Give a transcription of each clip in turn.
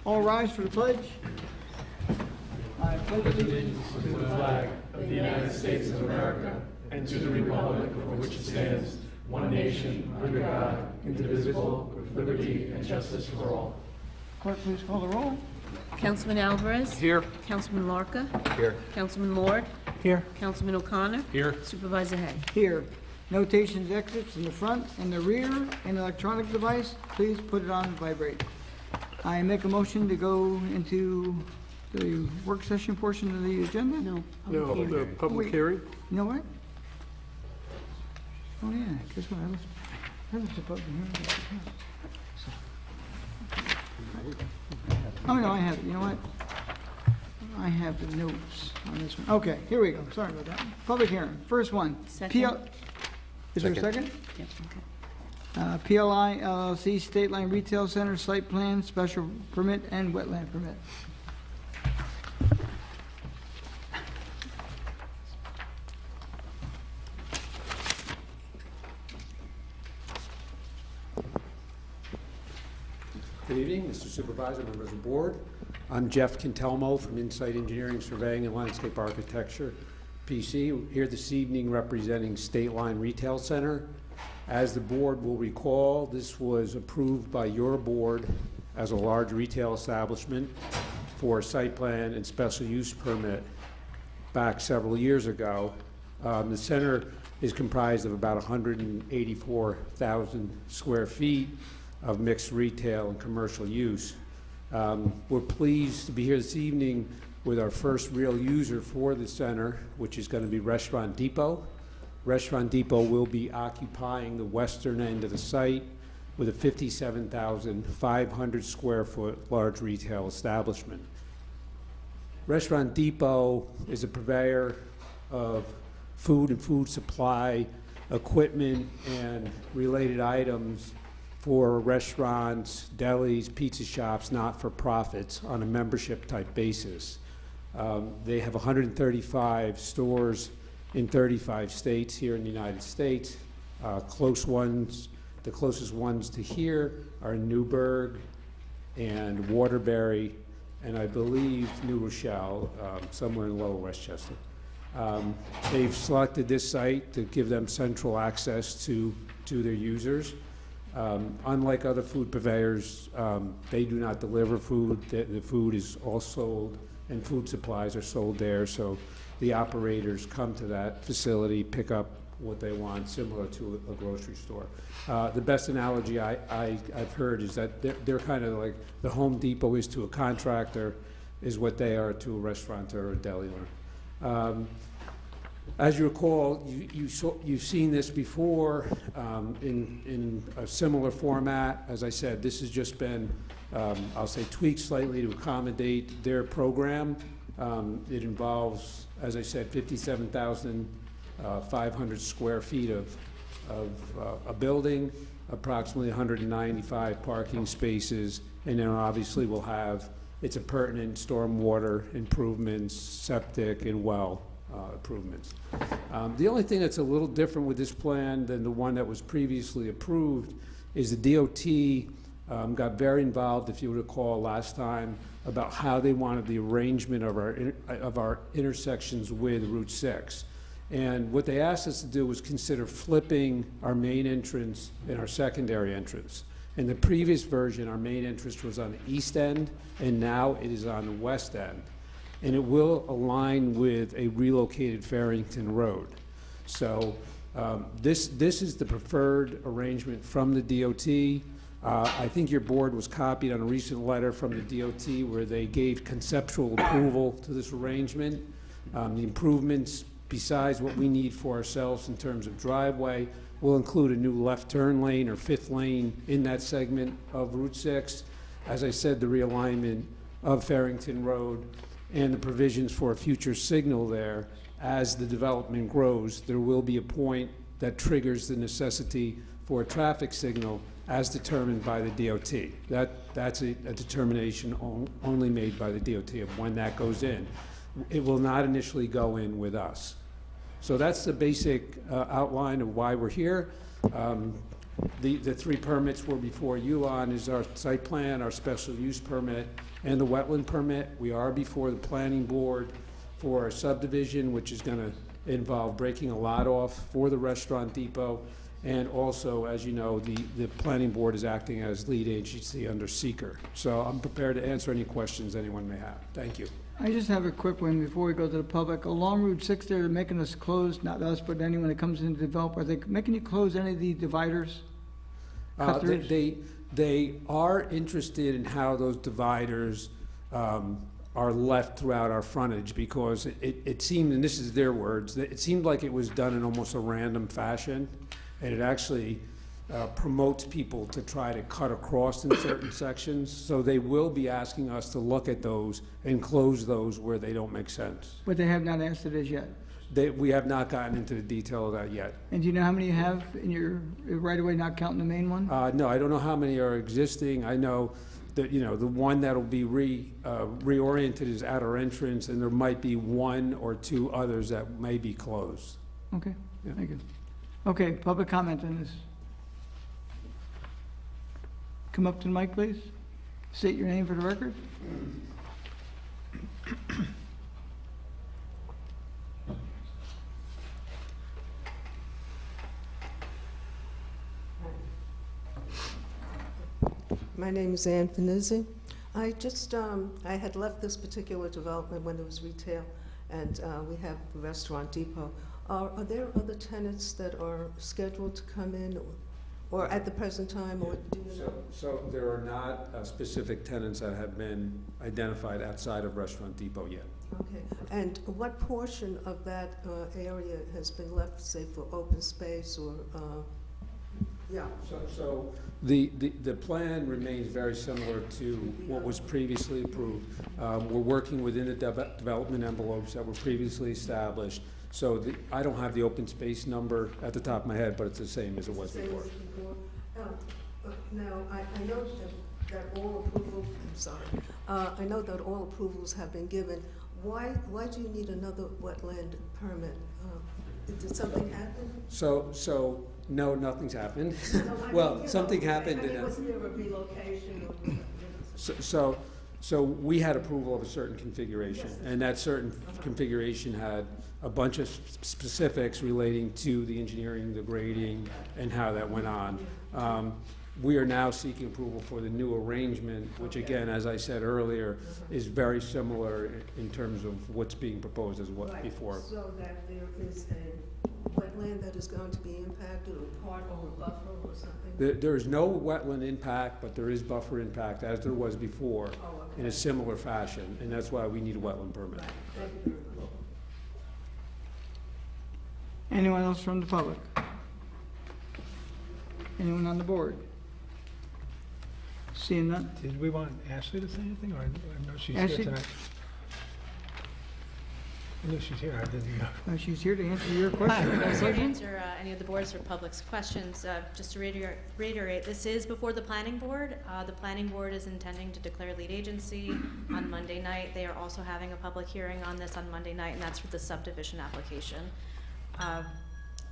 All rise for the pledge. I pledge allegiance To the flag of the United States of America and to the republic for which it stands, one nation, under God, indivisible, with liberty and justice for all. Clerk, please call the roll. Councilman Alvarez. Here. Councilman Larka. Here. Councilman Lord. Here. Councilman O'Connor. Here. Supervisor Hay. Here. Notations, exits in the front and the rear, and electronic device, please put it on vibrate. I make a motion to go into the work session portion of the agenda? No. No, the Wait. public hearing? You know what? Oh, yeah, guess what? I left the public hearing. Oh, no, I have it. You know what? I have the notes on this one. Okay, here we go. Sorry about that. Public hearing. First one. Second. Is there a second? Yep, okay. PLI LLC State Line Retail Center Site Plan, Special Permit, and Wetland Permit. Good evening, Mr. Supervisor, members of the board. I'm Jeff Quintelmo from Insight Engineering, Surveying and Landscape Architecture, PC, here this evening representing State Line Retail Center. As the board will recall, this was approved by your board as a large retail establishment for a site plan and special use permit back several years ago. The center is comprised of about 184,000 square feet of mixed retail and commercial use. We're pleased to be here this evening with our first real user for the center, which is going to be Restaurant Depot. Restaurant Depot will be occupying the western end of the site with a 57,500 square foot large retail establishment. Restaurant Depot is a purveyor of food and food supply, equipment, and related items for restaurants, delis, pizza shops, not-for-profits on a membership-type basis. They have 135 stores in 35 states here in the United States. The closest ones to here are Newburgh and Waterbury, and I believe New Rochelle, somewhere in Lower Westchester. They've selected this site to give them central access to their users. Unlike other food purveyors, they do not deliver food. The food is all sold, and food supplies are sold there, so the operators come to that facility, pick up what they want, similar to a grocery store. The best analogy I've heard is that they're kind of like the Home Depot is to a contractor, is what they are to a restaurateur or a deli owner. As you recall, you've seen this before in a similar format. As I said, this has just been, I'll say, tweaked slightly to accommodate their program. It involves, as I said, 57,500 square feet of a building, approximately 195 parking spaces, and then obviously we'll have its appurtenant stormwater improvements, septic, and well improvements. The only thing that's a little different with this plan than the one that was previously approved is the DOT got very involved, if you recall last time, about how they wanted the arrangement of our intersections with Route 6. And what they asked us to do was consider flipping our main entrance and our secondary entrance. In the previous version, our main entrance was on the east end, and now it is on the west end. And it will align with a relocated Farrington Road. So this is the preferred arrangement from the DOT. I think your board was copied on a recent letter from the DOT where they gave conceptual approval to this arrangement. The improvements, besides what we need for ourselves in terms of driveway, will include a new left turn lane or fifth lane in that segment of Route 6. As I said, the realignment of Farrington Road and the provisions for a future signal there. As the development grows, there will be a point that triggers the necessity for a traffic signal as determined by the DOT. That's a determination only made by the DOT of when that goes in. It will not initially go in with us. So that's the basic outline of why we're here. The three permits were before you on is our site plan, our special use permit, and the wetland permit. We are before the planning board for a subdivision, which is gonna involve breaking a lot off for the restaurant depot. And also, as you know, the planning board is acting as lead agency under seeker. So I'm prepared to answer any questions anyone may have. Thank you. I just have a quick one before we go to the public. Along Route 6 there, they're making us close, not us, but anyone that comes in to develop, are they making you close any of the dividers? Cut throughs? They are interested in how those dividers are left throughout our frontage, because it seemed, and this is their words, that it seemed like it was done in almost a random fashion, and it actually promotes people to try to cut across in certain sections. So they will be asking us to look at those and close those where they don't make sense. But they have not asked it as yet. We have not gotten into the detail of that yet. And do you know how many you have in your right-of-way, not counting the main one? No, I don't know how many are existing. I know that, the one that'll be reoriented is at our entrance, and there might be one or two others that may be closed. Okay, Yeah. thank you. Okay, public comment on this. Come up to the mic, please. State your name for the record. My name is Ann Finizzi. I just, I had left this particular development when it was retail, and we have the Restaurant Depot. Are there other tenants that are scheduled to come in, or at the present time, or do you know? So there are not specific tenants that have been identified outside of Restaurant Depot yet. Okay, and what portion of that area has been left, say, for open space or, yeah? So the plan remains very similar to what was previously approved. We're working within the development envelopes that were previously established. So I don't have the open space number at the top of my head, but it's the same as it was before. Now, I know that all approvals, I'm sorry, I know that all approvals have been given. Why do you need another wetland permit? Did something happen? So no, nothing's happened. No, I Well, mean, something happened. Was there a relocation or? So we had approval of a certain configuration, and that certain configuration had a bunch of specifics relating to the engineering, the grading, and how that went on. We are now seeking approval for the new arrangement, which again, as I said earlier, is very similar in terms of what's being proposed as what Right, before. so that there is a wetland that is going to be impacted, or part or a buffer or something? There is no wetland impact, but there is buffer impact, as there was before, Oh, okay. in a similar fashion, and that's why we need a wetland permit. Right, thank you very much. Anyone else from the public? Anyone on the board? Seeing none? Did we want Ashley to say anything, or I know she's here Ashley? tonight? I know she's here, I didn't know. She's here to answer your question. I'm here to answer any of the board's or public's questions. Just to reiterate, this is before the planning board. The planning board is intending to declare lead agency on Monday night. They are also having a public hearing on this on Monday night, and that's for the subdivision application.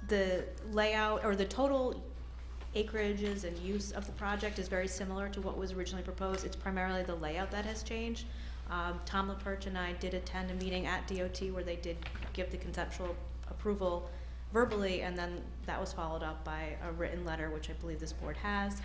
The layout, or the total acreages and use of the project is very similar to what was originally proposed. It's primarily the layout that has changed. Tom LaPerche and I did attend a meeting at DOT where they did give the conceptual approval verbally, and then that was followed up by a written letter, which I believe this board has.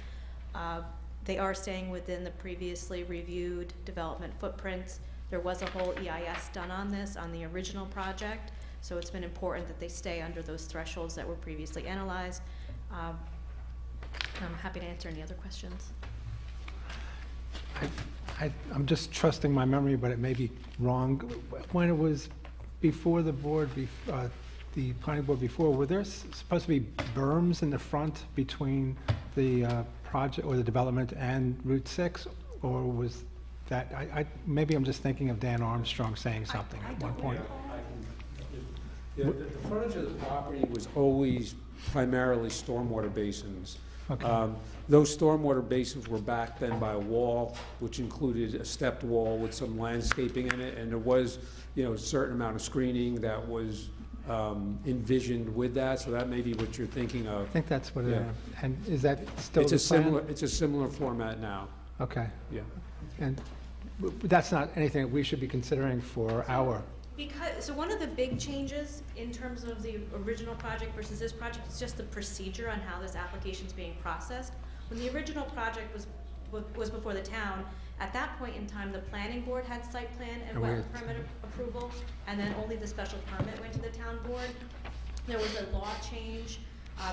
They are staying within the previously reviewed development footprints. There was a whole EIS done on this on the original project, so it's been important that they stay under those thresholds that were previously analyzed. I'm happy to answer any other questions. I'm just trusting my memory, but it may be wrong. When it was before the board, the planning board before, were there supposed to be berms in the front between the project or the development and Route 6? Or was that, maybe I'm just thinking of Dan Armstrong saying something at one point. The frontage of the property was always primarily stormwater basins. Okay. Those stormwater basins were backed then by a wall, which included a stepped wall with some landscaping in it, and there was, a certain amount of screening that was envisioned with that, so that may be what you're thinking I of. think that's what it Yeah. is. And is that still It's the a plan? similar, it's a similar format now, Okay. yeah. And that's not anything we should be considering for our, So one of the big changes in terms of the original project versus this project is just the procedure on how this application's being processed. When the original project was before the town, at that point in time, the planning board had site plan and And we wetland had- permit approval, and then only the special permit went to the town board. There was a law change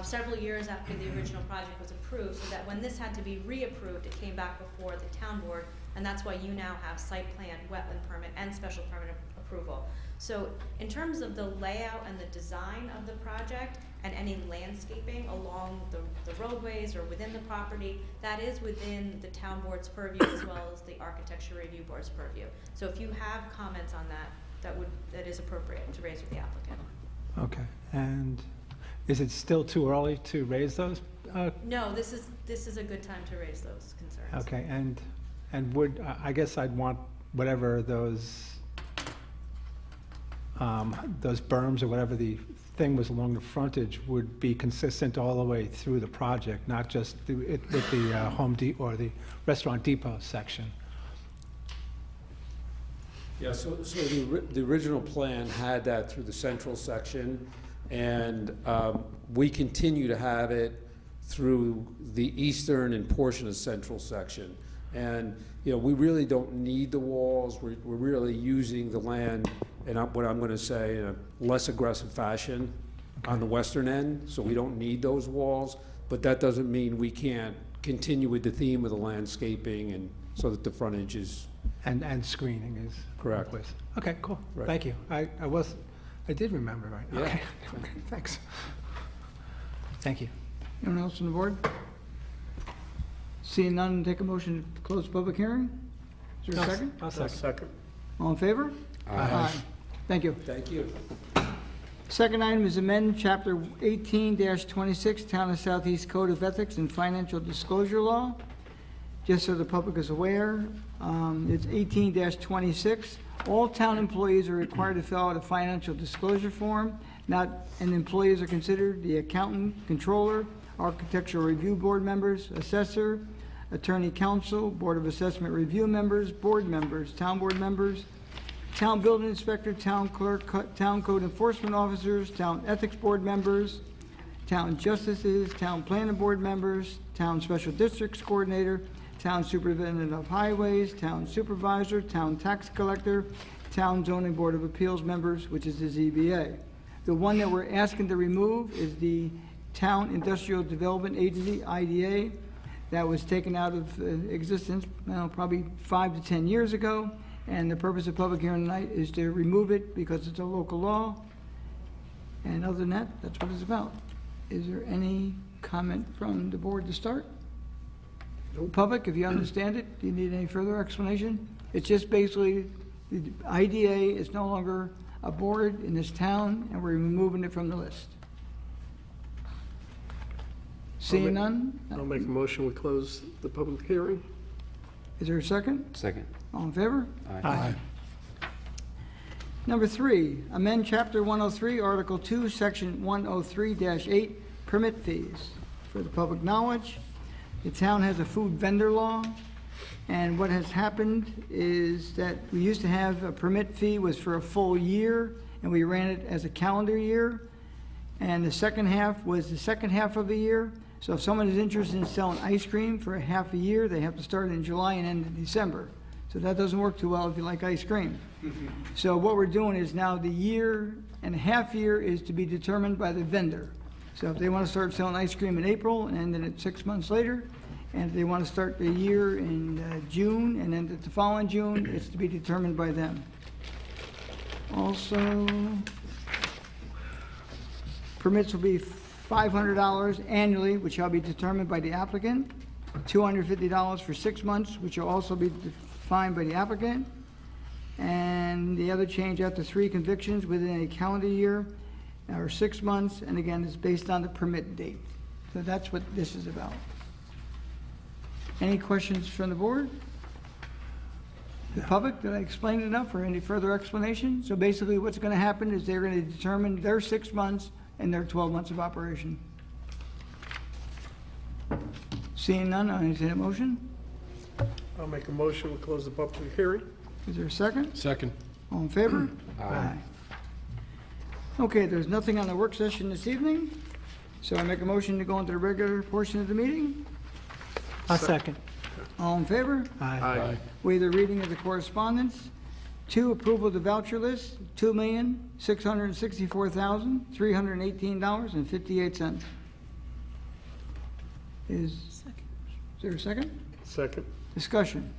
several years after the original project was approved, so that when this had to be reapproved, it came back before the town board, and that's why you now have site plan, wetland permit, and special permit approval. So in terms of the layout and the design of the project, and any landscaping along the roadways or within the property, that is within the town board's purview as well as the architecture review board's purview. So if you have comments on that, that is appropriate to raise with the applicant. okay. And is it still too early to raise those? No, this is a good time to raise those concerns. Okay, and would, I guess I'd want whatever those berms or whatever the thing was along the frontage would be consistent all the way through the project, not just with the Home Depot or the Restaurant Depot section. Yeah, so the original plan had that through the central section, and we continue to have it through the eastern and portion of central section. And, you know, we really don't need the walls. We're really using the land in what I'm gonna say, in a less aggressive fashion on the western end, so we don't need those walls. But that doesn't mean we can't continue with the theme of the landscaping and so that the frontage is And screening is. Correct. in place. Okay, cool. Right. Thank you. I did remember, right? Yeah. Okay, okay, thanks. Thank you. Anyone else on the board? Seeing none, take a motion to close the public hearing? Is there a second? I'll second. All in favor? Aye. Thank you. Thank you. Second item is amend Chapter 18-26, Town of Southeast Code of Ethics and Financial Disclosure Law. Just so the public is aware, it's 18-26. All town employees are required to fill out a financial disclosure form. And employees are considered the accountant, controller, architectural review board members, assessor, attorney counsel, board of assessment review members, board members, town board members, town building inspector, town clerk, town code enforcement officers, town ethics board members, town justices, town planning board members, town special districts coordinator, town superintendent of highways, town supervisor, town tax collector, town zoning board of appeals members, which is the ZBA. The one that we're asking to remove is the Town Industrial Development Agency, IDA, that was taken out of existence, probably 5 to 10 years ago. And the purpose of public hearing tonight is to remove it because it's a local law. And other than that, that's what it's about. Is there any comment from the board to start? Public, if you understand it, do you need any further explanation? It's just basically, the IDA is no longer a board in this town, and we're removing it from the list. Seeing none? I'll make a motion, we close the public hearing. Is there a second? Second. All in favor? Aye. Number 3, amend Chapter 103, Article 2, Section 103-8, permit fees. For the public knowledge, the town has a food vendor law, and what has happened is that we used to have a permit fee was for a full year, and we ran it as a calendar year, and the second half was the second half of the year. So if someone is interested in selling ice cream for a half a year, they have to start in July and end in December. So that doesn't work too well if you like ice cream. So what we're doing is now the year and a half year is to be determined by the vendor. So if they want to start selling ice cream in April and end it 6 months later, and if they want to start the year in June and end it the following June, it's to be determined by them. Also, permits will be $500 annually, which shall be determined by the applicant. $250 for 6 months, which will also be defined by the applicant. And the other change, after 3 convictions within a calendar year or 6 months, and again, it's based on the permit date. So that's what this is about. Any questions from the board? The public, did I explain enough or any further explanation? So basically what's gonna happen is they're gonna determine their 6 months and their 12 months of operation. Seeing none, I'll entertain a motion. I'll make a motion, we close the public hearing. Is there a second? Second. All in favor? Aye. Okay, there's nothing on the work session this evening, so I make a motion to go into the regular portion of the meeting. A second. All in favor? Aye. Waive the reading of the correspondence. 2, approval of the voucher list, $2,664,318.58. Is there a second? Second. Discussion.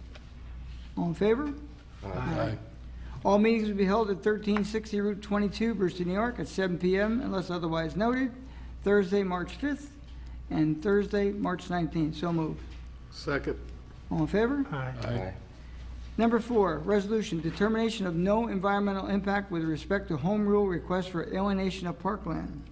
All in favor? Aye. All meetings will be held at 1360 Route 22, Brewster, New York, at 7 p.m. unless otherwise noted, Thursday, March 5th, and Thursday, March 19th. So moved. Second. All in favor? Aye. Number 4, resolution, determination of no environmental impact with respect to home rule request for alienation of parkland.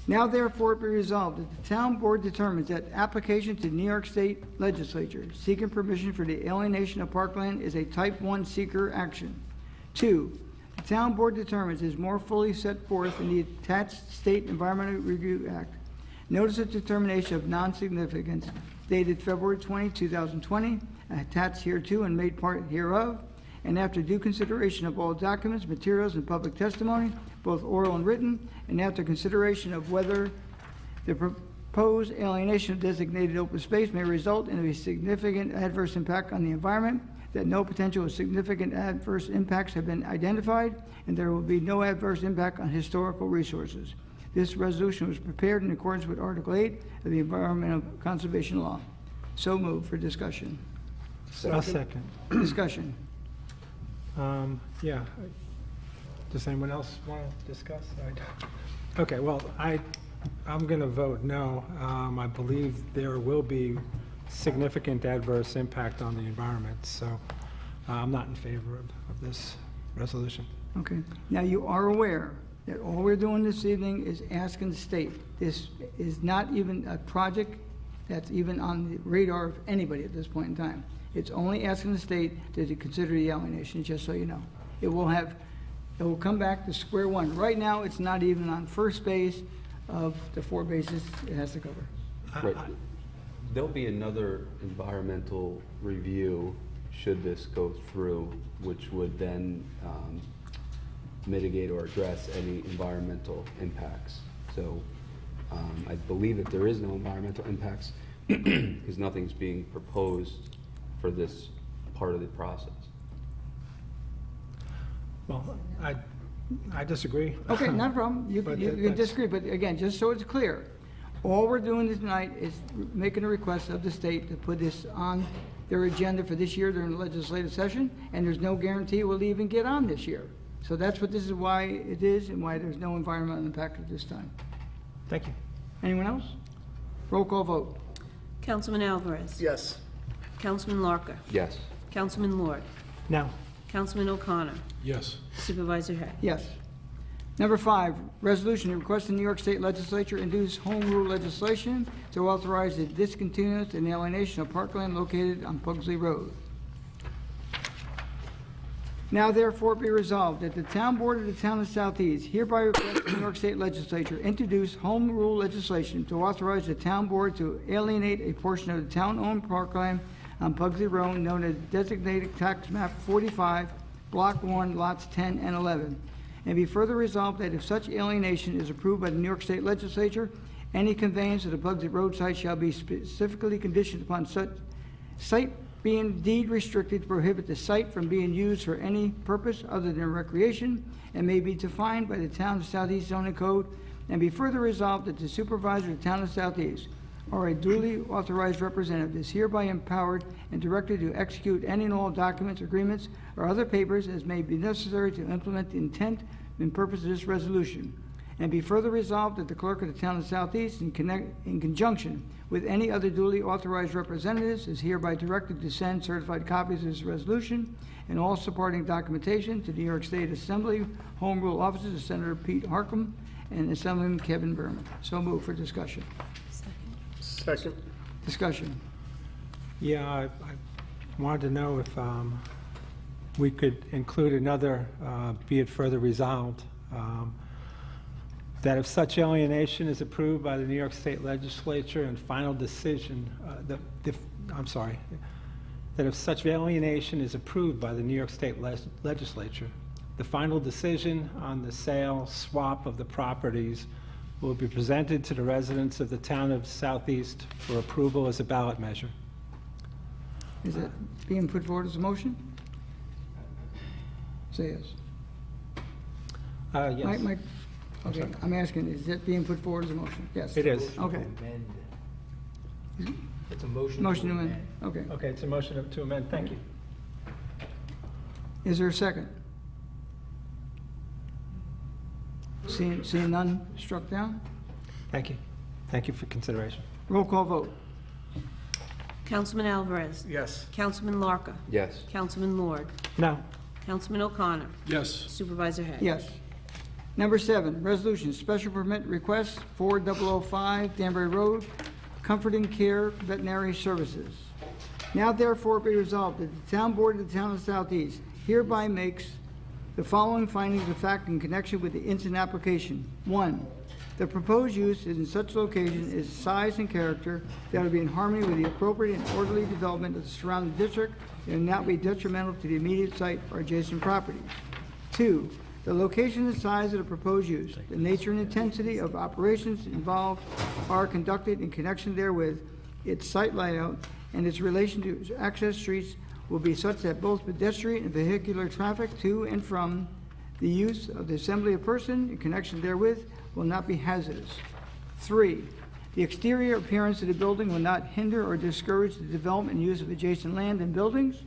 Now therefore be resolved that the town board determines that application to the New York State Legislature seeking permission for the alienation of parkland is a type 1 seeker action. 2, the town board determines is more fully set forth in the attached State Environmental Review Act. Notice of determination of non-significance dated February 20, 2020, attached hereto and made part hereof, and after due consideration of all documents, materials, and public testimony, both oral and written, and after consideration of whether the proposed alienation of designated open space may result in a significant adverse impact on the environment, that no potential significant adverse impacts have been identified, and there will be no adverse impact on historical resources. This resolution was prepared in accordance with Article 8 of the Environmental Conservation Law. So moved for discussion. A second. Discussion. Yeah. Does anyone else want to discuss? Okay, well, I'm going to vote no. I believe there will be significant adverse impact on the environment, so I'm not in favor of this resolution. Okay. Now, you are aware that all we're doing this evening is asking the state. This is not even a project that's even on the radar of anybody at this point in time. It's only asking the state to consider the alienation, just so you know. It will come back to square one. Right now, it's not even on first base of the 4 bases it has to cover. Right. There'll be another environmental review, should this go through, which would then mitigate or address any environmental impacts. So I believe that there is no environmental impacts because nothing's being proposed for this part of the process. Well, I disagree. Okay, not a problem. You But can that's- disagree, but again, just so it's clear, all we're doing tonight is making a request of the state to put this on their agenda for this year during the legislative session, and there's no guarantee it will even get on this year. So that's what this is, why it is, and why there's no environmental impact at this time. Thank you. Anyone else? Roll call vote. Councilman Alvarez. Yes. Councilman Larka. Yes. Councilman Lord. No. Councilman O'Connor. Yes. Supervisor Hay. Yes. Number 5, resolution requesting New York State Legislature introduce home rule legislation to authorize the discontinuance and alienation of parkland located on Pugsley Road. Now therefore be resolved that the town board of the town of Southeast hereby requests the New York State Legislature introduce home rule legislation to authorize the town board to alienate a portion of the town-owned parkland on Pugsley Road known as designated tax map 45, block 1, lots 10 and 11. And be further resolved that if such alienation is approved by the New York State Legislature, any conveyance of the Pugsley Road site shall be specifically conditioned upon such site being deed restricted to prohibit the site from being used for any purpose other than recreation, and may be defined by the Town of Southeast zoning code, and be further resolved that the supervisor of the Town of Southeast or a duly authorized representative is hereby empowered and directed to execute any and all documents, agreements, or other papers as may be necessary to implement the intent and purpose of this resolution. And be further resolved that the clerk of the Town of Southeast, in conjunction with any other duly authorized representatives, is hereby directed to send certified copies of this resolution and all supporting documentation to the New York State Assembly Home Rule offices of Senator Pete Harckham and Assemblyman Kevin Berman. So moved for discussion. Second. Discussion. Yeah, I wanted to know if we could include another, be it further resolved, that if such alienation is approved by the New York State Legislature and final decision, that if such alienation is approved by the New York State Legislature, the final decision on the sale, swap of the properties will be presented to the residents of the town of Southeast for approval as a ballot measure. Is it being put forward as a motion? Say yes. Yes, Mike, okay, I'm asking, is it being put forward as a motion? Yes. it is. Okay. It's a motion. Motion to amend, okay. Okay, it's a motion to amend. Thank you. Is there a second? Seeing none, struck down? Thank you. Thank you for consideration. Roll call vote. Councilman Alvarez. Yes. Councilman Larka. Yes. Councilman Lord. No. Councilman O'Connor. Yes. Supervisor Hay. Yes. Number 7, resolution, special permit request 4005 Danbury Road, Comforting Care Veterinary Services. Now therefore be resolved that the Town Board of the Town of Southeast hereby makes the following findings of fact in connection with the incident application. 1, the proposed use in such location is size and character that will be in harmony with the appropriate and orderly development of the surrounding district and not be detrimental to the immediate site or adjacent property. 2, the location and size of the proposed use, the nature and intensity of operations involved are conducted in connection therewith, its site layout, and its relation to access streets will be such that both pedestrian and vehicular traffic to and from the use of the assembly of person in connection therewith will not be hazardous. 3, the exterior appearance of the building will not hinder or discourage the development and use of adjacent land and buildings.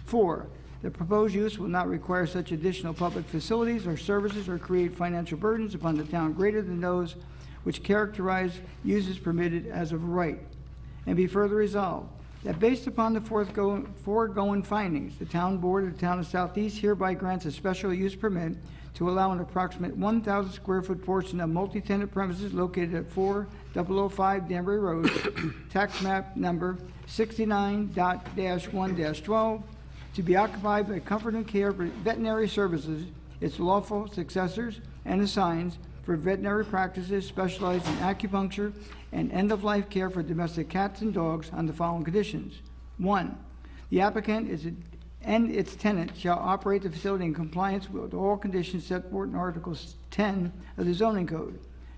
4, the proposed use will not require such additional public facilities or services or create financial burdens upon the town greater than those which characterize uses permitted as of right. And be further resolved, that based upon the foregoing findings, the Town Board of the Town of Southeast hereby grants a special use permit to allow an approximate 1,000 square foot portion of multi-tenant premises located at 4005 Danbury Road, tax map number 69.-1-12, to be occupied by Comfort and Care Veterinary Services, its lawful successors, and assigns for veterinary practices specialized in acupuncture and end-of-life care for domestic cats and dogs on the following conditions. 1, the applicant and its tenant shall operate the facility in compliance with all conditions set forth in Article 10 of the zoning code.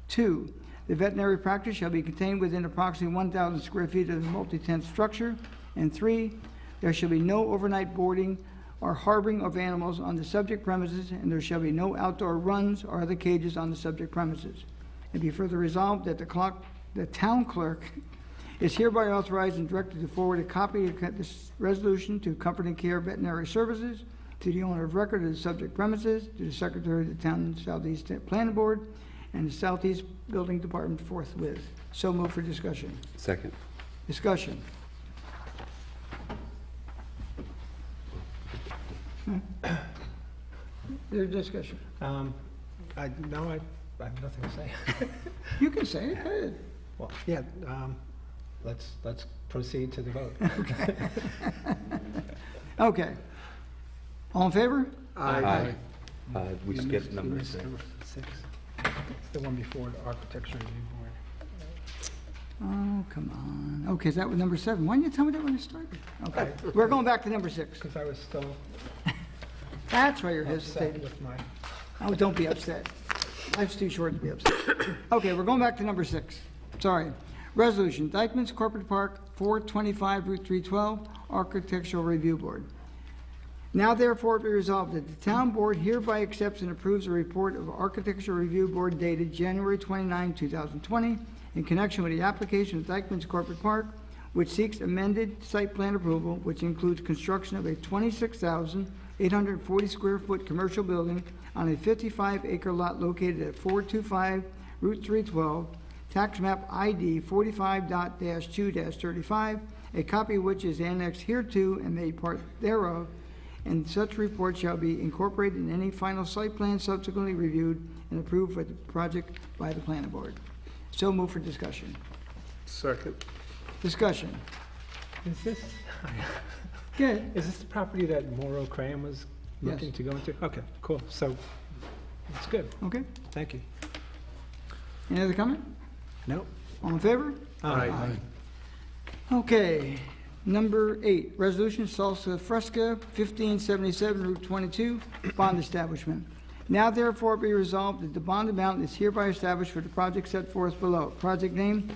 2, the veterinary practice shall be contained within approximately 1,000 square feet of the multi-tenant structure. And 3, there shall be no overnight boarding or harboring of animals on the subject premises, and there shall be no outdoor runs or other cages on the subject premises. And be further resolved that the town clerk is hereby authorized and directed to forward a copy of this resolution to Comfort and Care Veterinary Services, to the owner of record of the subject premises, to the Secretary of the Town Southeast Planning Board, and the Southeast Building Department forthwith. So move for discussion. Second. Discussion. There's discussion. No, I have nothing to say. You can say it, go ahead. Well, yeah, let's proceed to the vote. Okay. All in favor? Aye. We skipped number 6. Number 6. It's the one before the Architecture Review Board. Oh, come on. Okay, is that with number 7? Why didn't you tell me that when it started? Okay, we're going back to number 6. Because I was still That's why you're upset hesitating. with my, Oh, don't be upset. Life's too short to be upset. Okay, we're going back to number 6. Sorry. Resolution, Dykeman's Corporate Park, 425 Route 312, Architectural Review Board. Now therefore be resolved that the Town Board hereby accepts and approves a report of Architectural Review Board dated January 29, 2020, in connection with the application of Dykeman's Corporate Park, which seeks amended site plan approval, which includes construction of a 26,840 square foot commercial building on a 55-acre lot located at 425 Route 312, tax map ID 45.-2-35, a copy of which is annexed hereto and made part thereof, and such report shall be incorporated in any final site plan subsequently reviewed and approved for the project by the planning board. So move for discussion. Second. Discussion. is this Good. the property that Morrow Crane was looking to go into? Okay, cool. So, it's good. Okay, Thank you. any other comment? Nope. All in favor? Aye. Okay, number 8, resolution Salsa Fresca, 1577 Route 22, bond establishment. Now therefore be resolved that the bond amount is hereby established for the project set forth below. Project name,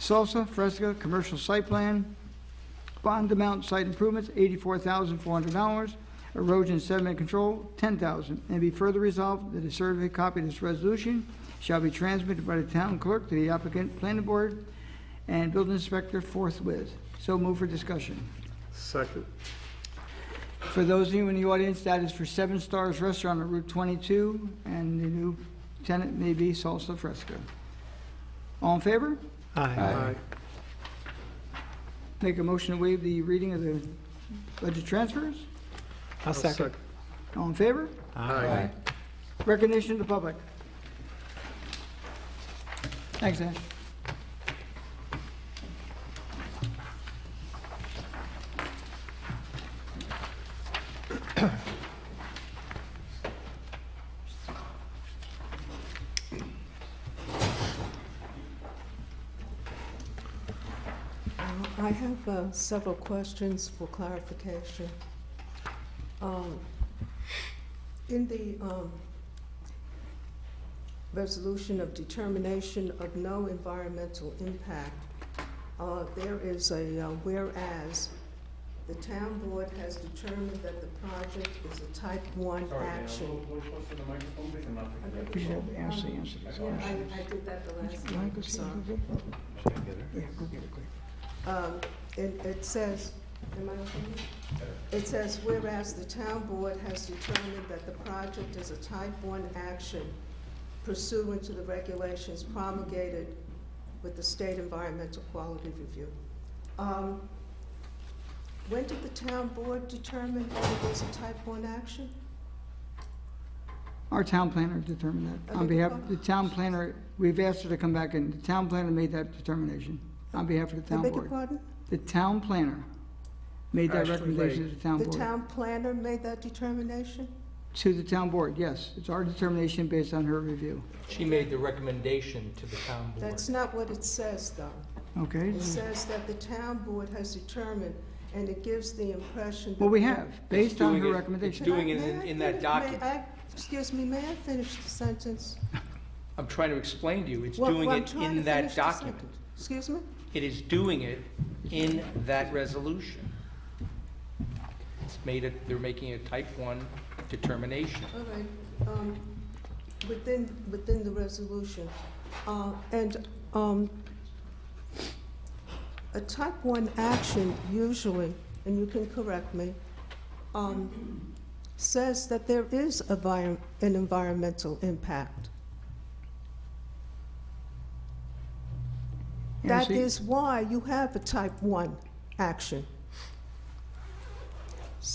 Salsa Fresca Commercial Site Plan. Bond amount, site improvements, $84,400. Erosion and sediment control, $10,000. And be further resolved that a certified copy of this resolution shall be transmitted by the town clerk to the applicant, planning board, and building inspector forthwith. So move for discussion. Second. For those of you in the audience, that is for 7 Stars Restaurant on Route 22, and the new tenant may be Salsa Fresca. All in favor? Aye. Make a motion to waive the reading of the budget transfers. I'll second. All in favor? Aye. Recognition of the public. Thanks, Ash. I have several questions for clarification. In the resolution of determination of no environmental impact, there is a whereas the town board has determined that the project is a type 1 action. We should have Ashley answer this Yeah, question. I did that the last You wanna time, go see so. her? Yeah, go get it, quick. It says, am I okay? It says, whereas the town board has determined that the project is a type 1 action pursuant to the regulations promulgated with the State Environmental Quality Review. When did the town board determine that it was a type 1 action? Our town planner determined that. On behalf of the town planner, we've asked her to come back, and the town planner made that determination on behalf of the I town beg your board. pardon? The town planner made that Ashley recommendation to the town The board. town planner made that determination? To the town board, yes. It's our determination based on her review. She made the recommendation to the town board. That's not what it says, though. Okay? It says that the town board has determined, and it gives the impression that... Well, we have, based on doing her it- recommendation. doing it May I in that finish? document. Excuse me, may I finish the sentence? I'm trying to explain to you, it's Well, doing I'm it trying in to that finish the document. sentence. Excuse me? It is doing it in that resolution. It's made it, they're making a type 1 determination. All right, within the resolution. A type 1 action usually, and you can correct me, says that there is an environmental impact. That Ashley? is why you have a type 1 action.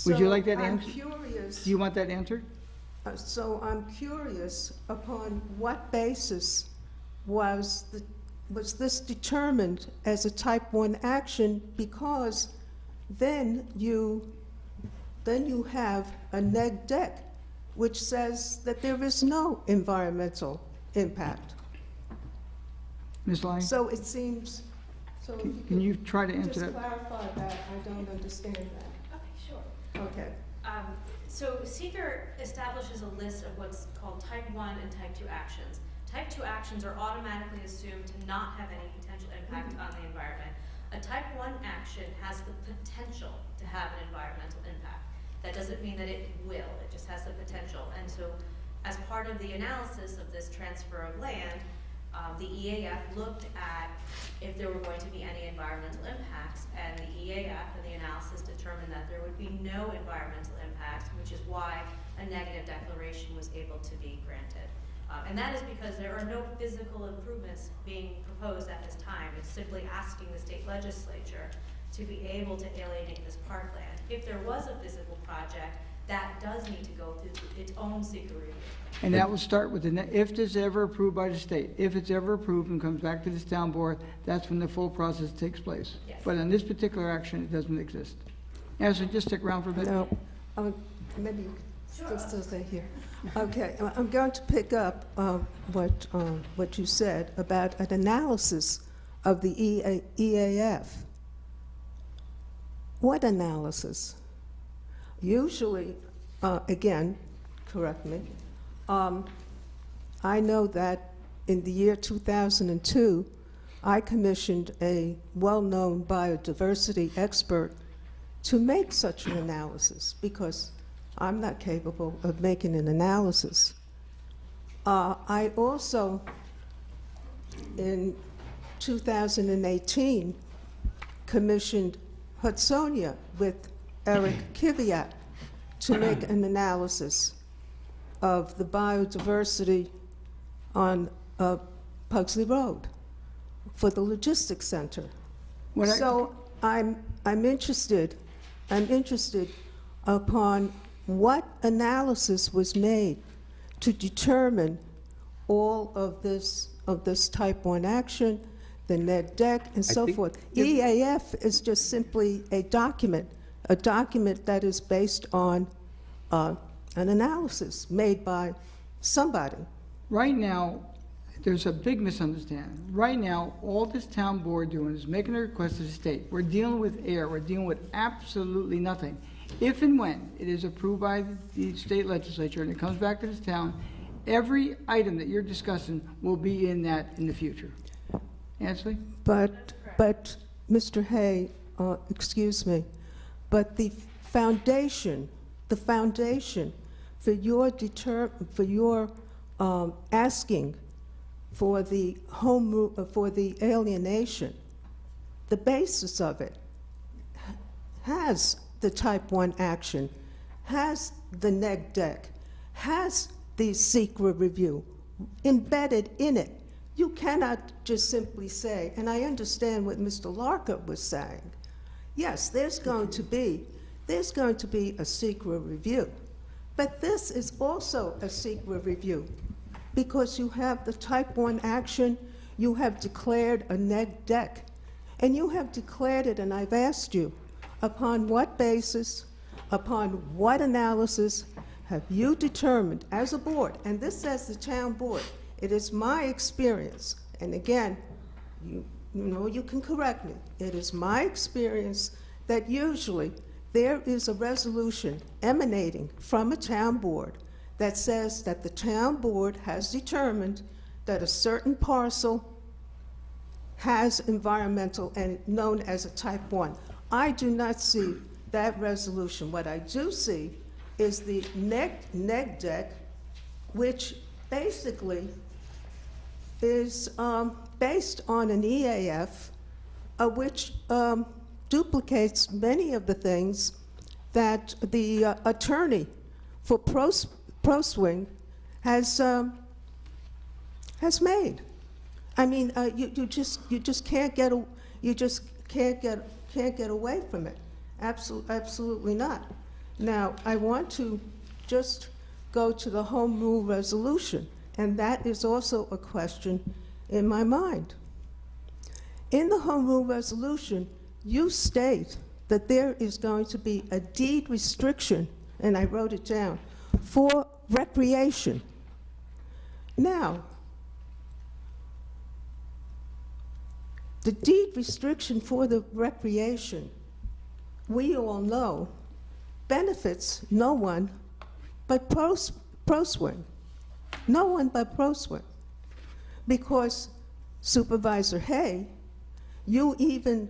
Would you like So that I'm answer? curious. Do you want that answered? So I'm curious upon what basis was this determined as a type 1 action, because then you have a neg deck which says that there is no environmental impact. Ms. Lang, So it seems, so if you can you try to answer just that? clarify that, I don't understand that. Okay, sure. Okay. So seeker establishes a list of what's called type 1 and type 2 actions. Type 2 actions are automatically assumed to not have any potential impact on the environment. A type 1 action has the potential to have an environmental impact. That doesn't mean that it will, it just has the potential. And so as part of the analysis of this transfer of land, the EAF looked at if there were going to be any environmental impacts, and the EAF and the analysis determined that there would be no environmental impacts, which is why a negative declaration was able to be granted. And that is because there are no physical improvements being proposed at this time. It's simply asking the state legislature to be able to alienate this parkland. If there was a physical project, that does need to go through its own secret review. And that will start with if this is ever approved by the state. If it's ever approved and comes back to this town board, that's when the full process takes place. Yes. But on this particular action, it doesn't exist. Ashley, just stick around for a bit. Now, maybe you Still stay here. Okay, I'm going to pick up what you said about an analysis of the EAF. What analysis? Usually, again, correct me, I know that in the year 2002, I commissioned a well-known biodiversity expert to make such an analysis because I'm not capable of making an analysis. I also, in 2018, commissioned Hudsonia with Eric Kiviat to make an analysis of the biodiversity on Pugsley Road for the logistics center. So I'm interested upon what analysis was made to determine all of this type 1 action, the neg deck, and so forth. EAF is just simply a document that is based on an analysis made by somebody. Right now, there's a big misunderstanding. Right now, all this town board doing is making a request to the state. We're dealing with air, we're dealing with absolutely nothing. If and when it is approved by the state legislature and it comes back to this town, every item that you're discussing will be in that in the future. Ansley? But Mr. Hay, excuse me, but the foundation for your asking for the for the alienation, the basis of it has the type 1 action, has the neg deck, has the secret review embedded in it. You cannot just simply say, and I understand what Mr. Larka was saying, yes, there's going to be a secret review, but this is also a secret review because you have the type 1 action, you have declared a neg deck, and you have declared it, and I've asked you, upon what basis, upon what analysis have you determined as a board, and this says the town board, it is my experience, and again, you know, you can correct me, it is my experience that usually there is a resolution emanating from a town board that says that the town board has determined that a certain parcel has environmental and known as a type 1. I do not see that resolution. What I do see is the neg deck, which basically is based on an EAF, which duplicates many of the things that the attorney for ProSwing has made. I mean, you just can't get away from it. Absolutely not. Now, I want to just go to the home rule resolution, and that is also a question in my mind. In the home rule resolution, you state that there is going to be a deed restriction, and I wrote it down, for recreation. Now, the deed restriction for the recreation, we all know, benefits no one but ProSwing. No one but ProSwing. Because Supervisor Hay, you even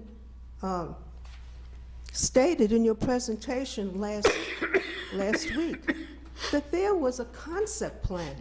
stated in your presentation last week that there was a concept plan.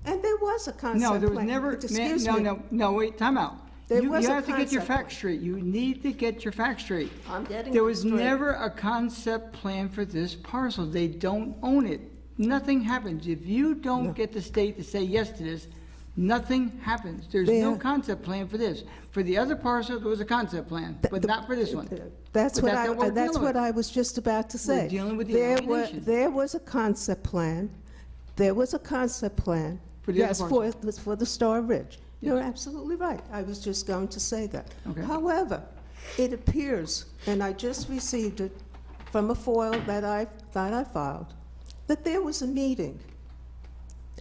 And there was a concept plan. No, there was never, Excuse me. no, wait, time out. There You was a have to get your concept facts straight. You need to get your facts straight. I'm getting There it was straight. never a concept plan for this parcel. They don't own it. Nothing happens. If you don't get the state to say yes to this, nothing happens. There's no There- concept plan for this. For the other parcel, there was a concept plan, but not for this one. That's But what that's not what we're that's dealing what with. I was just about to say. dealing with the There alienation. There was a concept plan. There was a concept plan. For the other Yes, for the Star Ridge. You're absolutely right. I was just going to say that. Okay. However, it appears, and I just received it from a FOIL that I filed, that there was a meeting,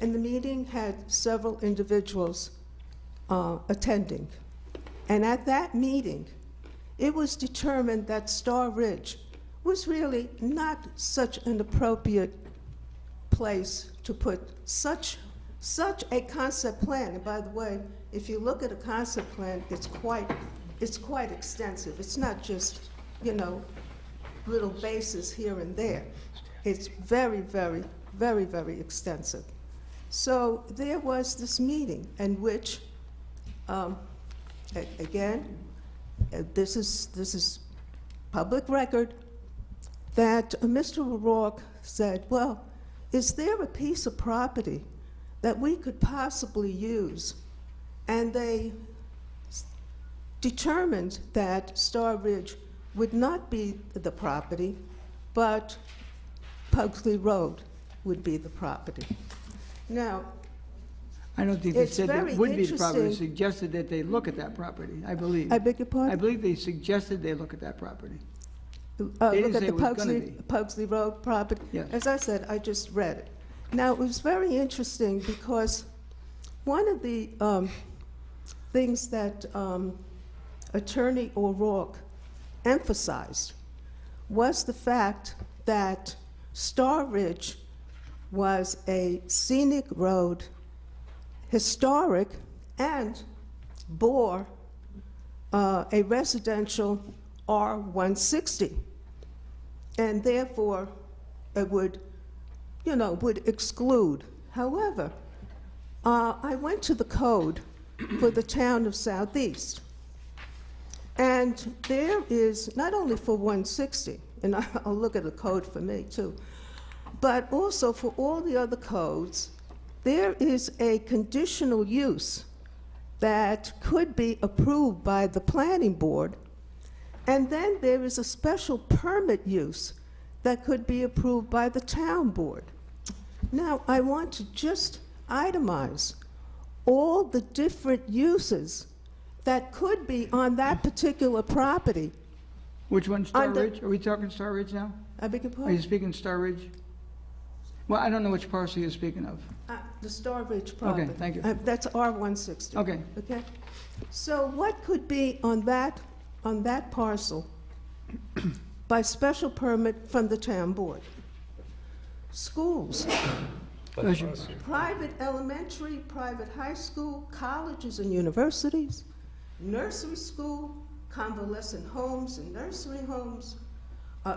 and the meeting had several individuals attending. And at that meeting, it was determined that Star Ridge was really not such an appropriate place to put such a concept plan. And by the way, if you look at a concept plan, it's quite extensive. It's not just, you know, little bases here and there. It's very, very, very, very extensive. So there was this meeting in which, again, this is public record, that Mr. O'Rourke said, well, is there a piece of property that we could possibly use? And they determined that Star Ridge would not be the property, but Pugsley Road would be the property. Now, I don't think they It's said very that would be the property. They interesting. suggested that they look at that property, I believe. I beg your pardon? I believe they suggested they look at that property. they Look didn't at say the it was gonna be. Pugsley Road property. Yes. As I said, I just read it. Now, it was very interesting because one of the things that Attorney O'Rourke emphasized was the fact that Star Ridge was a scenic road, historic, and bore a residential R160. And therefore, it would, you know, would exclude. However, I went to the code for the town of Southeast. And there is, not only for 160, and I'll look at the code for me too, but also for all the other codes, there is a conditional use that could be approved by the planning board, and then there is a special permit use that could be approved by the town board. Now, I want to just itemize all the different uses that could be on that particular property. Which one, Star Under- Ridge? Are we talking Star Ridge now? I beg your Are you pardon? speaking Star Ridge? Well, I don't know which parcel you're speaking of. The Star Ridge property. thank you. That's R160. Okay. Okay? So what could be on that parcel by special permit from the town board? Schools, Bless you. private elementary, private high school, colleges and universities, nursery school, convalescent homes and nursery homes,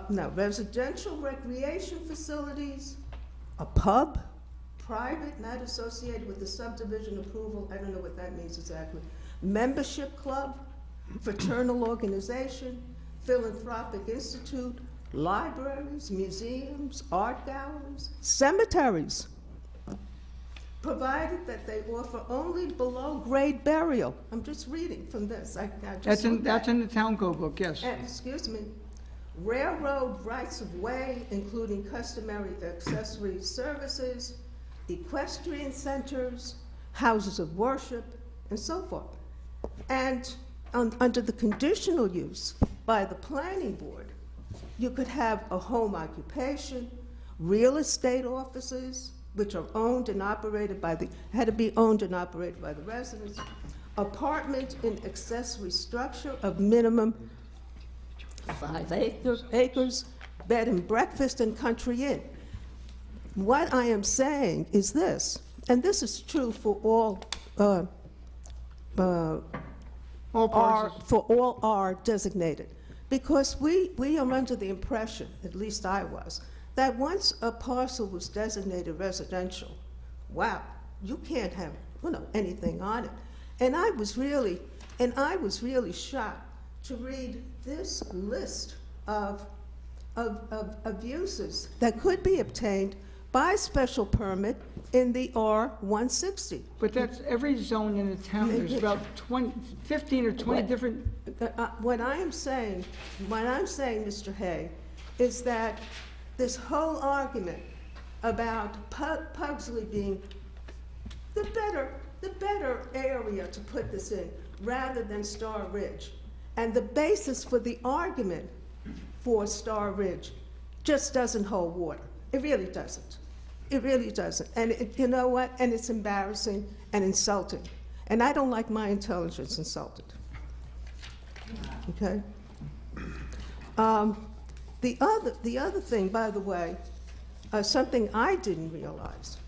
now residential recreation facilities, a pub, private, not associated with the subdivision approval, I don't know what that means exactly, membership club, fraternal organization, philanthropic institute, libraries, museums, art galleries, cemeteries, provided that they offer only below-grade burial. I'm just reading from this. I just That's looked at in the town code book, yes. excuse me, railroad rights-of-way, including customary accessory services, equestrian centers, houses of worship, and so forth. And under the conditional use by the planning board, you could have a home occupation, real estate offices, which are owned and operated by had to be owned and operated by the residents, apartment and accessory structure of minimum 5 acres, bed and breakfast and country inn. What I am saying is this, and this is true for all All R designated, because we are under the impression, at least I was, that once a parcel was designated residential, wow, you can't have, you know, anything on it. And I was really shocked to read this list of uses that could be obtained by special permit in the R160. But that's every zone in the town, there's about 15 or 20 What? different, What I'm saying, Mr. Hay, is that this whole argument about Pugsley being the better area to put this in, rather than Star Ridge, and the basis for the argument for Star Ridge just doesn't hold water. It really doesn't. It really doesn't. And you know what? And it's embarrassing and insulting. And I don't like my intelligence insulted. Okay? The other thing, by the way, something I didn't realize,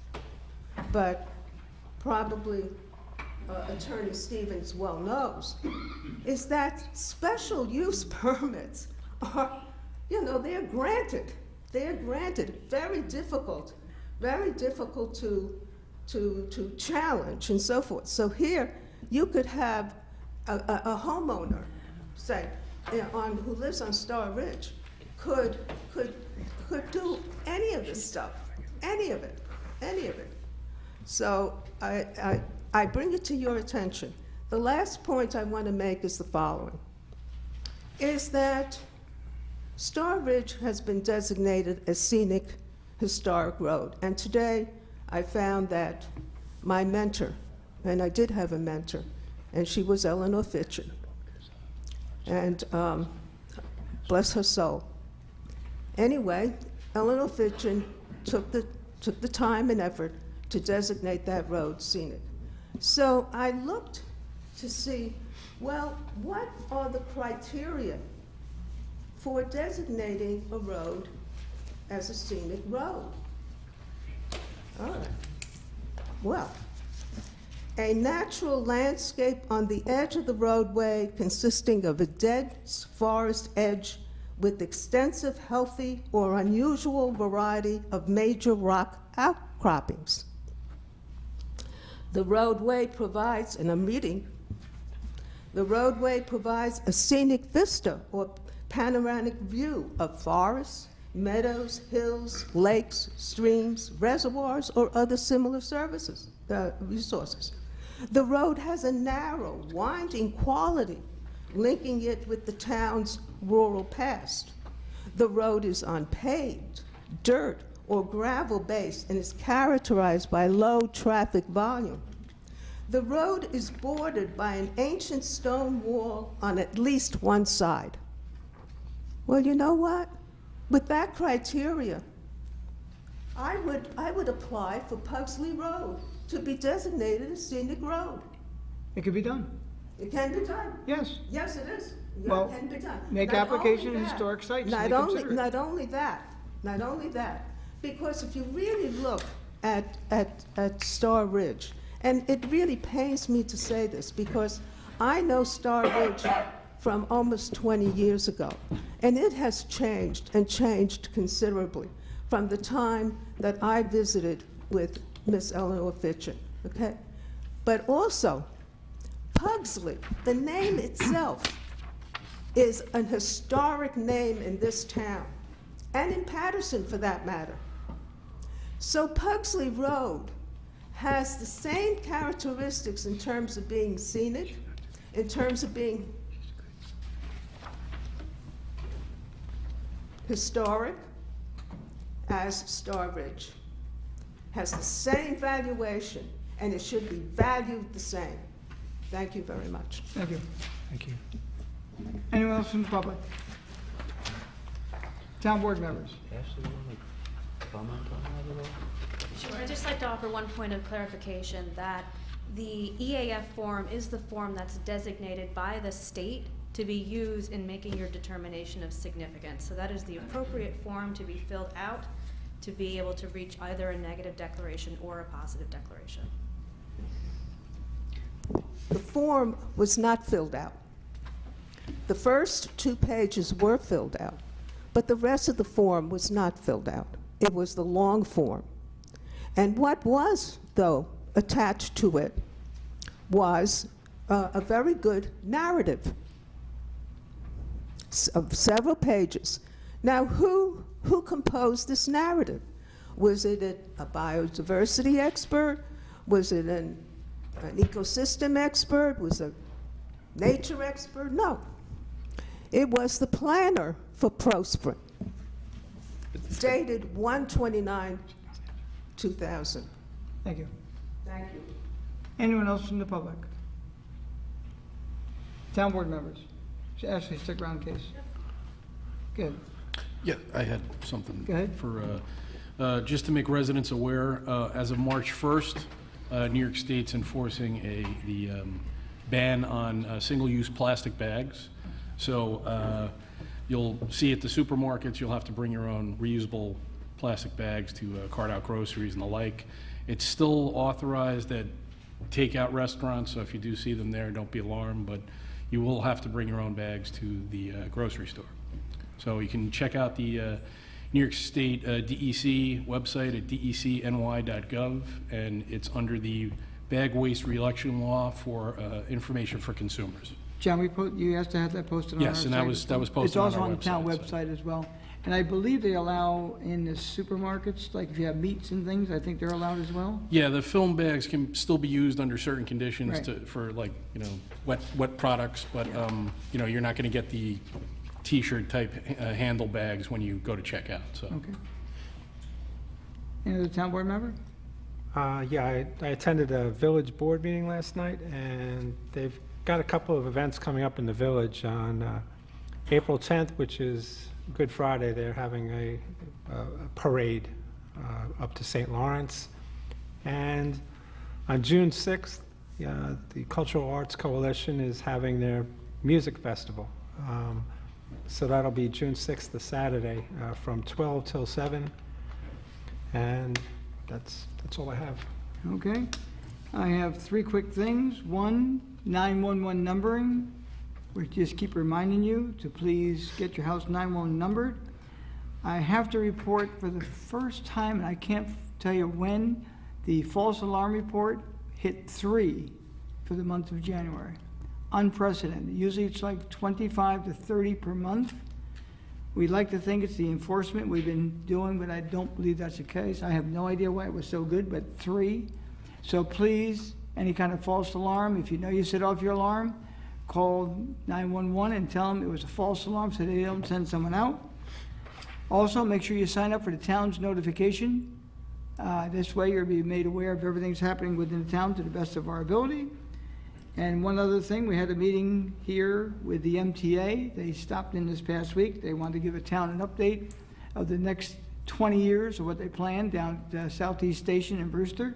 but probably Attorney Stevens well knows, is that special use permits are, they're granted. They're granted. Very difficult to challenge and so forth. So here, you could have a homeowner, say, who lives on Star Ridge, could do any of this stuff, any of it. So I bring it to your attention. The last point I want to make is the following, is that Star Ridge has been designated a scenic historic road. And today, I found that my mentor, and I did have a mentor, and she was Eleanor Fitchin. And bless her soul. Anyway, Eleanor Fitchin took the time and effort to designate that road scenic. So I looked to see, well, what are the criteria for designating a road as a scenic road? All right. Well, a natural landscape on the edge of the roadway consisting of a dense forest edge with extensive, healthy, or unusual variety of major rock outcroppings. The roadway provides, and I'm reading, the roadway provides a scenic vista or panoramic view of forests, meadows, hills, lakes, streams, reservoirs, or other similar resources. The road has a narrow, winding quality, linking it with the town's rural past. The road is unpaved, dirt, or gravel based and is characterized by low traffic volume. The road is bordered by an ancient stone wall on at least one side. Well, you know what? With that criteria, I would apply for Pugsley Road to be designated a scenic road. It could be done. It can be done. Yes. Yes, it is. Yeah, Well, it can be done. make Not application only to that- historic sites, Not they only, consider it. not only that, because if you really look at Star Ridge, and it really pains me to say this because I know Star Ridge from almost 20 years ago, and it has changed and changed considerably from the time that I visited with Miss Eleanor Fitchin, okay? But also, Pugsley, the name itself, is an historic name in this town, and in Patterson for that matter. So Pugsley Road has the same characteristics in terms of being scenic, in terms of being historic, as Star Ridge. Has the same valuation, and it should be valued the same. Thank you very much. Thank you. Thank you. Anyone else from the public? Town board members? Ashley, you want to comment on that at all? Sure, I'd just like to offer one point of clarification, that the EAF form is the form that's designated by the state to be used in making your determination of significance. So that is the appropriate form to be filled out to be able to reach either a negative declaration or a positive declaration. The form was not filled out. The first 2 pages were filled out, but the rest of the form was not filled out. It was the long form. And what was, though, attached to it was a very good narrative of several pages. Now, who composed this narrative? Was it a biodiversity expert? Was it an ecosystem expert? Was it a nature expert? No. It was the planner for Prospering, dated 1/29/2000. Thank you. Thank you. Anyone else from the public? Town board members? Ashley, stick around in case. Good. Yeah, I had something Go ahead. for Just to make residents aware, as of March 1st, New York State's enforcing the ban on single-use plastic bags. So you'll see at the supermarkets, you'll have to bring your own reusable plastic bags to cart out groceries and the like. It's still authorized at takeout restaurants, so if you do see them there, don't be alarmed, but you will have to bring your own bags to the grocery store. So you can check out the New York State DEC website at decny.gov, and it's under the bag waste reduction law for information for consumers. John, you asked to have that posted on our site? Yes, and that was posted on It's also our on the town website, so. website as well. And I believe they allow in the supermarkets, like if you have meats and things, I think they're allowed as well? Yeah, the film bags can still be used under certain conditions Right. for like, wet products, but, you're not gonna get the T-shirt type handle bags when you go to checkout, so. Okay. Any other town board member? Yeah, I attended a village board meeting last night, and they've got a couple of events coming up in the village. On April 10th, which is Good Friday, they're having a parade up to St. Lawrence. And on June 6th, the Cultural Arts Coalition is having their music festival. So that'll be June 6th, the Saturday, from 12 till 7. And that's all I have. Okay. I have three quick things. One, 911 numbering. We just keep reminding you to please get your house 911 numbered. I have to report for the first time, and I can't tell you when, the false alarm report hit 3 for the month of January. Unprecedented. Usually it's like 25 to 30 per month. We'd like to think it's the enforcement we've been doing, but I don't believe that's the case. I have no idea why it was so good, but 3. So please, any kind of false alarm, if you know you set off your alarm, call 911 and tell them it was a false alarm so they don't send someone out. Also, make sure you sign up for the town's notification. This way you'll be made aware of everything's happening within the town to the best of our ability. And one other thing, we had a meeting here with the MTA. They stopped in this past week. They wanted to give a town an update of the next 20 years of what they plan down at Southeast Station in Brewster.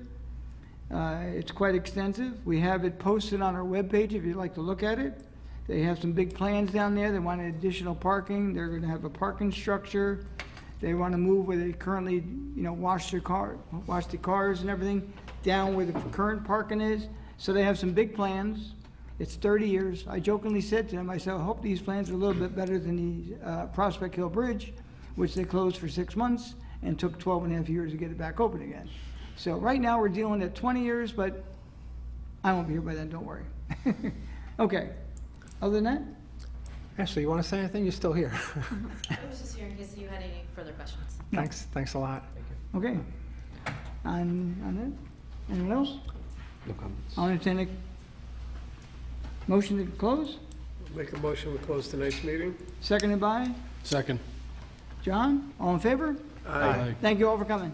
It's quite extensive. We have it posted on our webpage if you'd like to look at it. They have some big plans down there. They want additional parking. They're going to have a parking structure. They want to move where they currently, wash the cars and everything down where the current parking is. So they have some big plans. It's 30 years. I jokingly said to them, I said, I hope these plans are a little bit better than the Prospect Hill Bridge, which they closed for 6 months and took 12 and a half years to get it back open again. So right now, we're dealing at 20 years, but I won't be here by then, don't worry. Okay. Other than that? Ashley, you want to say anything? You're still here. I was just here in case you had any further questions. Thanks a lot. Okay. On that? Anyone else? No comments. I'll entertain a motion to close. Make a motion, we close tonight's meeting? Seconded by Second. John. All in favor? Aye. Thank you all for coming.